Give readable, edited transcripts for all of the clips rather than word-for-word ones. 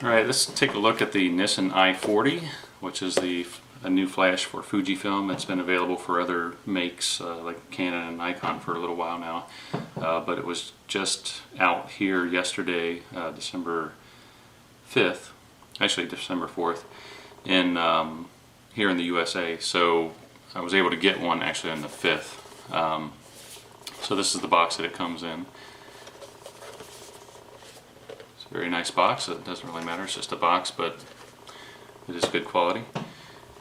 Alright, let's take a look at the Nissin i40, which is a new flash for Fujifilm. It's been available for other makes like Canon and Nikon for a little while now, but it was just out here yesterday, December 5th, actually December 4th, here in the USA. So I was able to get one actually on the 5th. So this is the box that it comes in. It's a very nice box. It doesn't really matter, it's just a box, but it is good quality.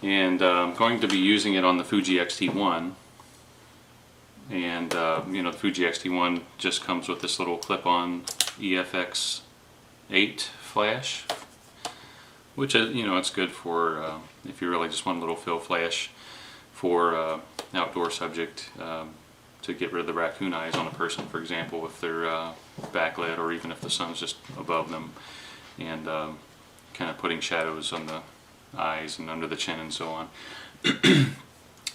And I'm going to be using it on the Fuji X-T1. And you know, the Fuji X-T1 just comes with this little clip-on EFX8 flash, which is, you know, it's good for if you really just want a little fill flash for outdoor subject, to get rid of the raccoon eyes on a person, for example, if they're backlit, or even if the sun's just above them, and kind of putting shadows on the eyes and under the chin and so on.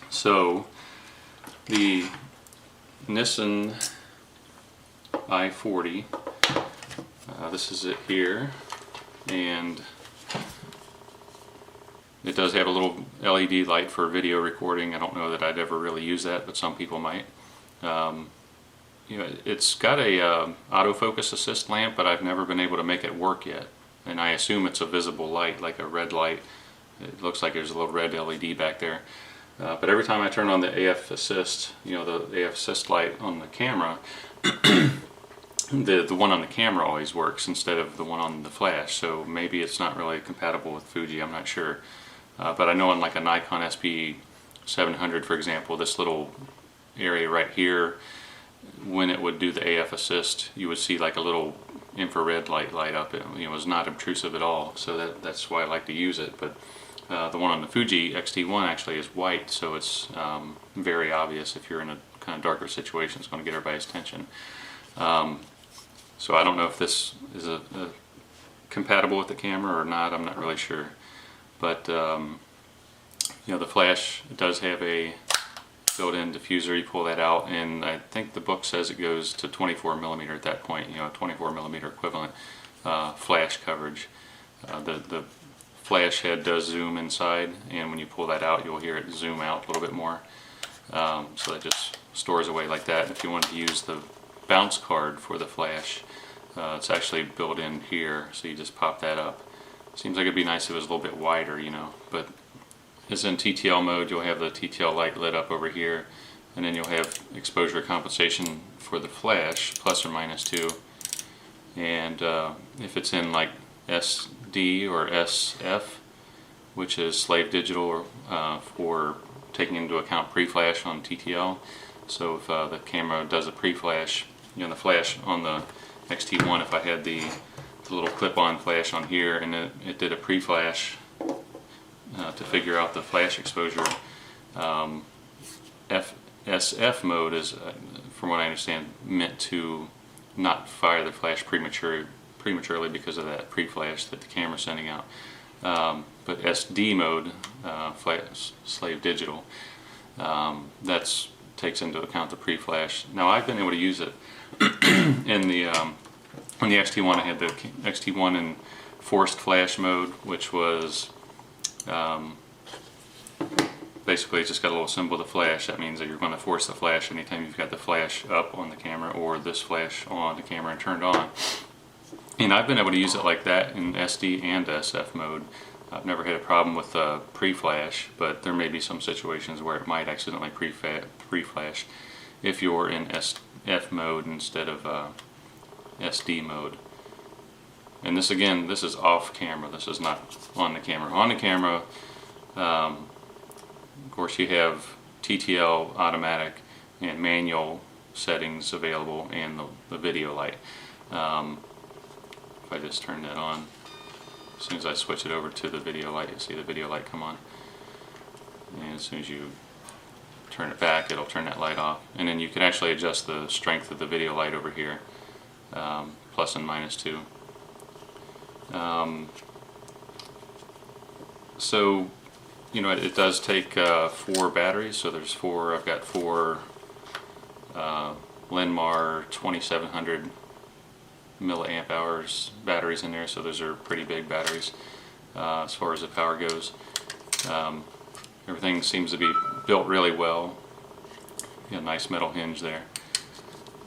So the Nissin i40, this is it here, and it does have a little LED light for video recording. I don't know that I'd ever really use that, but some people might. You know, it's got a autofocus assist lamp, but I've never been able to make it work yet. And I assume it's a visible light, like a red light. It looks like there's a little red LED back there. But every time I turn on the AF assist, you know, the AF assist light on the camera, the one on the camera always works instead of the one on the flash. So maybe it's not really compatible with Fuji, I'm not sure. But I know on like a Nikon SP700, for example, this little area right here, when it would do the AF assist, you would see like a little infrared light up. It, you know, was not obtrusive at all, so that's why I like to use it. But the one on the Fuji X-T1 actually is white, so it's very obvious if you're in a kind of darker situation. It's going to get everybody's attention. So I don't know if this is compatible with the camera or not. I'm not really sure. But you know, the flash does have a built-in diffuser. You pull that out, and I think the book says it goes to 24mm at that point. You know, 24mm equivalent flash coverage. The flash head does zoom inside, and when you pull that out, you'll hear it zoom out a little bit more. So that just stores away like that. And if you want to use the bounce card for the flash, it's actually built in here, so you just pop that up. Seems like it'd be nice if it was a little bit wider, you know, but it's in TTL mode. You'll have the TTL light lit up over here, and then you'll have exposure compensation for the flash, ±2. And if it's in like SD or SF, which is slave digital, for taking into account pre-flash on TTL. So if the camera does a pre-flash, you know, the flash on the X-T1, if I had the little clip-on flash on here and it did a pre-flash to figure out the flash exposure, SF mode is, from what I understand, meant to not fire the flash prematurely because of that pre-flash that the camera's sending out. But SD mode, slave digital, that's takes into account the pre-flash. Now I've been able to use it in the on the X-T1. I had the X-T1 in forced flash mode, which was basically just got a little symbol of the flash. That means that you're going to force the flash anytime you've got the flash up on the camera or this flash on the camera and turned on. And I've been able to use it like that in SD and SF mode. I've never had a problem with pre-flash, but there may be some situations where it might accidentally pre-flash if you're in SF mode instead of SD mode. And this, again, this is off camera. This is not on the camera. On the camera, of course, you have TTL automatic and manual settings available, and the video light. If I just turn that on, as soon as I switch it over to the video light, you'll see the video light come on. And as soon as you turn it back, it'll turn that light off. And then you can actually adjust the strength of the video light over here, plus and minus 2. So, you know, it does take 4 batteries. So there's 4. I've got 4 Linmar 2700 milliamp hours batteries in there, so those are pretty big batteries as far as the power goes. Everything seems to be built really well. Nice metal hinge there.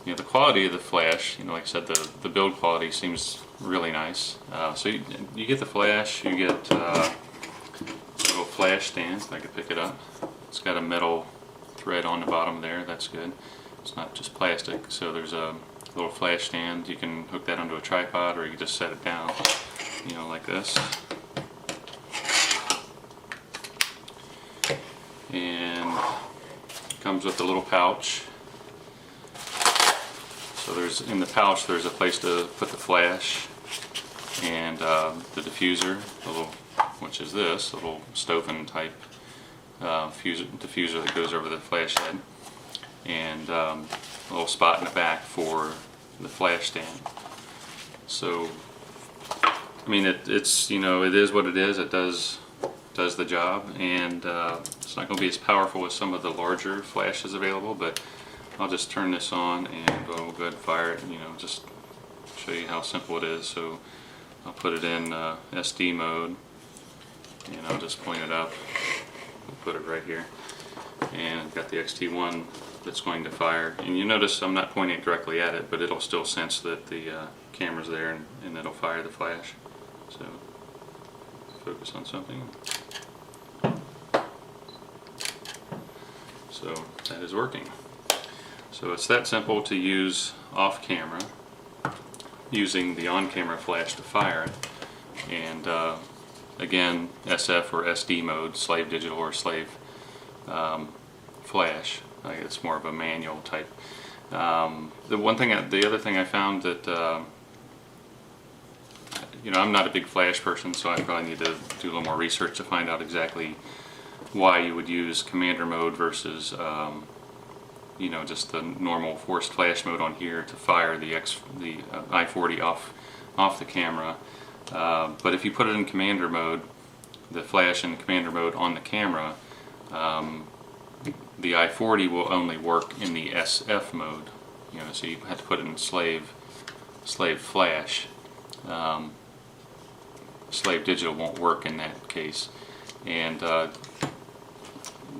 The quality of the flash, like I said, the build quality seems really nice. So you get the flash, you get a little flash stand, if I could pick it up. It's got a metal thread on the bottom there, that's good. It's not just plastic, so there's a little flash stand. You can hook that onto a tripod, or you can just set it down, like this. And it comes with a little pouch. So in the pouch there's a place to put the flash and the diffuser, which is this, a little Fujifilm type diffuser that goes over the flash head, and a little spot in the back for the flash stand. So I mean, it's it is what it is. It does the job, and it's not going to be as powerful as some of the larger flashes available, but I'll just turn this on and we'll go ahead and fire it, just show you how simple it is. So I'll put it in SD mode, and I'll just point it up. We'll put it right here, and I've got the XT1 that's going to fire. And you notice I'm not pointing directly at it, but it'll still sense that the camera's there, and it'll fire the flash. So focus on something. So that is working. So it's that simple to use off camera, using the on-camera flash to fire it. And again, SF or SD mode, slave digital or slave flash. It's more of a manual type. The other thing I found that I'm not a big flash person, so I probably need to do a little more research to find out exactly why you would use commander mode versus just the normal forced flash mode on here to fire the i40 off the camera. But if you put it in commander mode, the flash in commander mode on the camera, the i40 will only work in the SF mode. So you have to put it in slave flash. Slave digital won't work in that case, and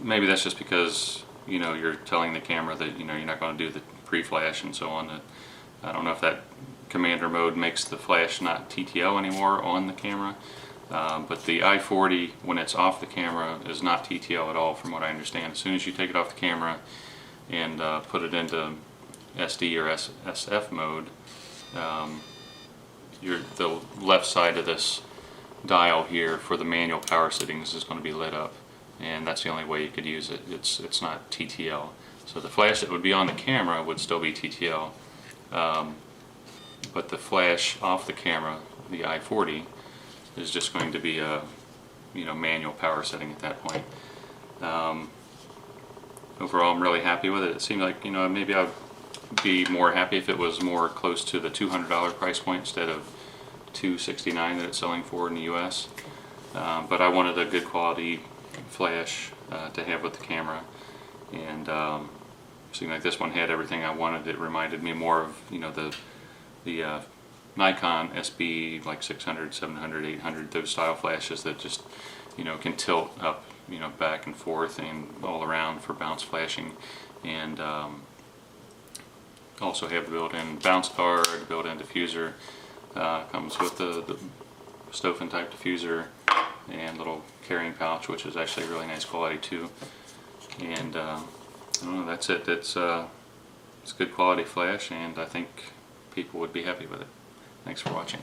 maybe that's just because you're telling the camera that you're not going to do the pre-flash and so on. I don't know if that commander mode makes the flash not TTL anymore on the camera, but the i40, when it's off the camera, is not TTL at all, from what I understand. As soon as you take it off the camera and put it into SD or SF mode, the left side of this dial here for the manual power settings is going to be lit up, and that's the only way you could use it. It's not TTL. So the flash that would be on the camera would still be TTL, but the flash off the camera, the i40, is just going to be a manual power setting at that point. Overall, I'm really happy with it. It seemed like maybe I'd be more happy if it was more close to the $200 price point instead of $269 that it's selling for in the US. But I wanted a good quality flash to have with the camera, and it seemed like this one had everything I wanted. It reminded me more of the Nikon SB, like 600, 700, 800, those style flashes that just can tilt up, back and forth and all around for bounce flashing, and also have the built-in bounce card, built-in diffuser. Comes with the Fujifilm type diffuser and little carrying pouch, which is actually really nice quality too. And I don't know, that's it. It's good quality flash, and I think people would be happy with it. Thanks for watching.